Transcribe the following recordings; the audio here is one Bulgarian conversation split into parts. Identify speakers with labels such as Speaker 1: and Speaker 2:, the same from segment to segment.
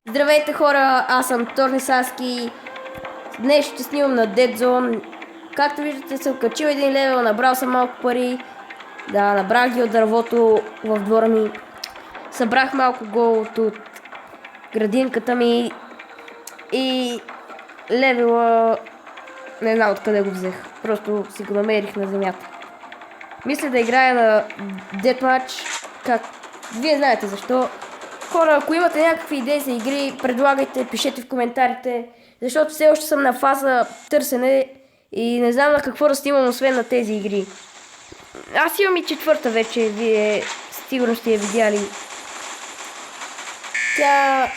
Speaker 1: Здравейте хора, аз съм Торни Саски. Днес ще снимам на Dead Zone. Както виждате, съм качил един левел, набрал съм малко пари. Да, набрах ги от дървото в двора ми. Събрах малко голд от градинката ми. И левела не знам откъде го взех. Просто си го намерих на земята. Мисля да играя на Deathmatch. Как? Вие знаете защо. Хора, ако имате някакви идеи за игри, предлагайте, пишете в коментарите, защото все още съм на фаза търсене и не знам на какво да снимам, освен на тези игри. Аз имам и четвърта вече, вие сигурно сте я видяли. Тя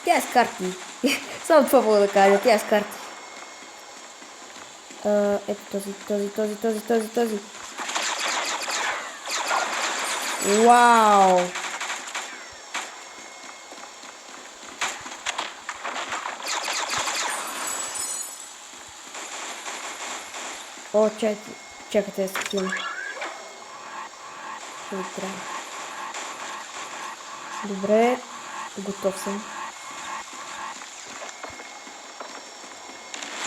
Speaker 1: е с карти. Само това мога да кажа, тя е с карти. Ето този. Вау! О, чакайте да се скина. Добре, готов съм.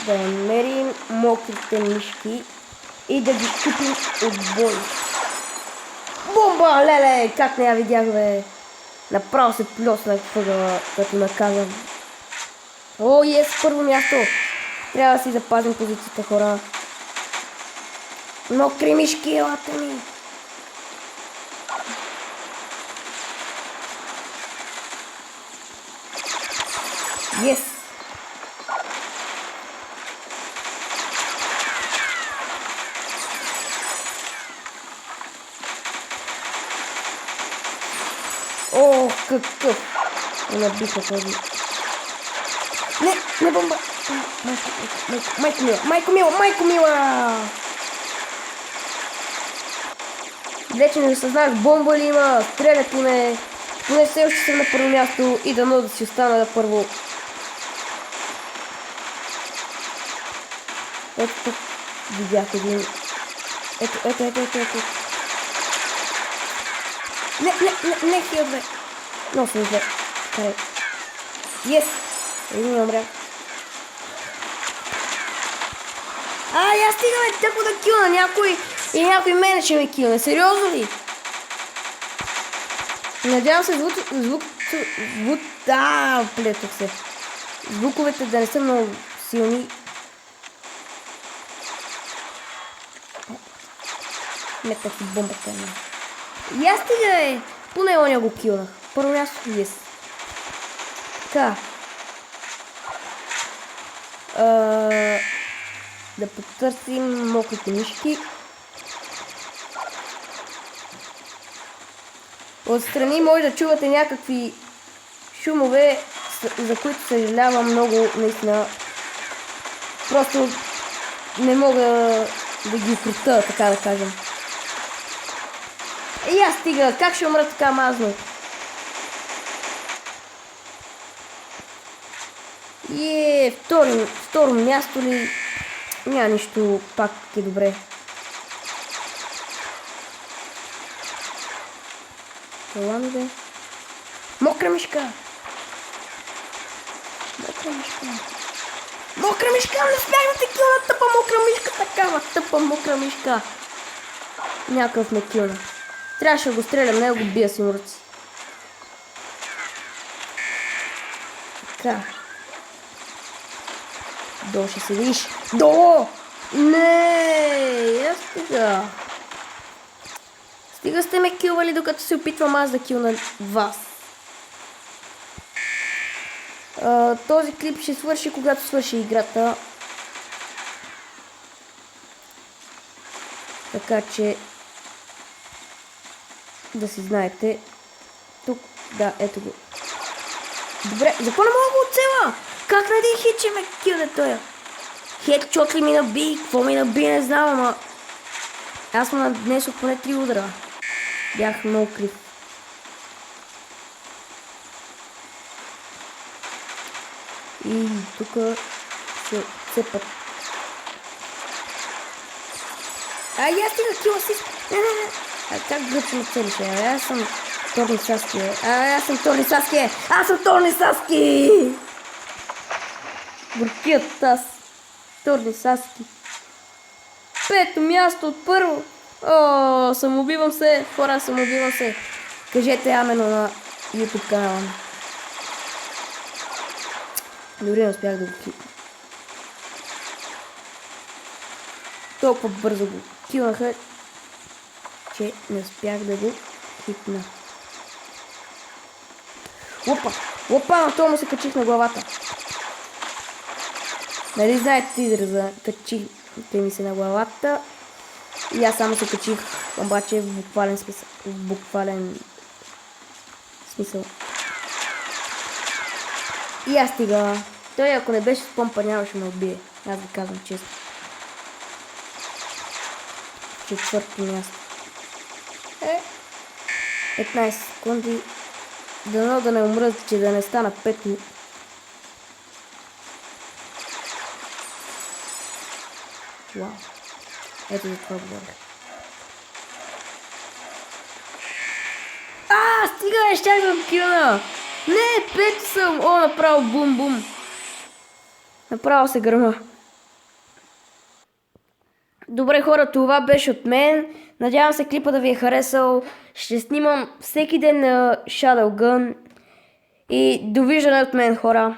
Speaker 1: Да намерим мокрите мишки и да ги щупим от бой. Бомба! Леле! Как не я видях, бе? Направо се плеснах в ъгъла, като наказвам. О, ес, първо място! Трябва да си запазим позицията, хора. Мокри мишки, елате ми! Ес! О, какъв! Набиха този. Не бомба! Майко мила! Вече не осъзнах бомба ли има, стрелят ли ме. Поне все още съм на първо място и дано да си остана на първо. Ето тук видях един. Ето. Не, хил бе. Много съм зле. Карай. Ес! Един умря. Я стигаме тъпо да килна някой и някой мене ще ме килне. Сериозно ли? Надявам се плетох се. Звуковете да не са много силни. Метах си бомбата. И аз стига, бе! Поне оня го килнах. Първо място ес. Така. Да потърсим мокрите мишки. Отстрани може да чувате някакви шумове, за които съжалявам много, наистина. Просто не мога да ги крута, така да кажем. И аз стига, как ще умра така мазно? Второ място ли? Няма нищо, пак е добре. Това ми бе. Мокра мишка! Не успях да те килна, тъпа мокра мишка, такава тъпа мокра мишка. Някакъв ме килна. Трябваше да го стрелям, не да го бия си мурци. Така. Долу ще се видиш. Долу! Не! Стига. Стига сте ме килвали, докато се опитвам аз да килна вас. Този клип ще свърши, когато свърши играта. Така че да си знаете. Тук, да, ето го. Добре, за какво не мога да го оцела? Как на един хит ще ме килне тоя? Хедшот ли ми наби? Какво ми наби? Не знам, ама аз му наднесох поне 3 удара. Бях много крив. И тук се цепат. Я стига кила си. Не. Как гръчно целише? Аз съм Торни Саски. Аз съм Торни Саски! Аз съм Торни Саски! Буркият аз. Торни Саски. 5-то място от първо. О, самоубивам се. Хора, самоубивам се. Кажете амено на YouTube канала. Дори не успях да го хитна. Толкова бързо го килнаха, че не успях да го хитна. Опа! Опа! На това му се качих на главата. Нали знаете израза? Качихте ми се на главата. И аз само се качих, обаче в буквален смисъл. В буквален смисъл. И аз стига. Той ако не беше с помпа, нямаше ме убие. Аз ви казвам честно. 4-то място. 15 секунди. Дано да не умра, че да не стана 5. Вау. Ето за това говоря. Стига, не щях да килна! Не, 5 съм! О, направо бум-бум! Направо се гърма. Добре хора, това беше от мен. Надявам се клипа да ви е харесал. Ще снимам всеки ден на Shadowgun. И довиждане от мен хора.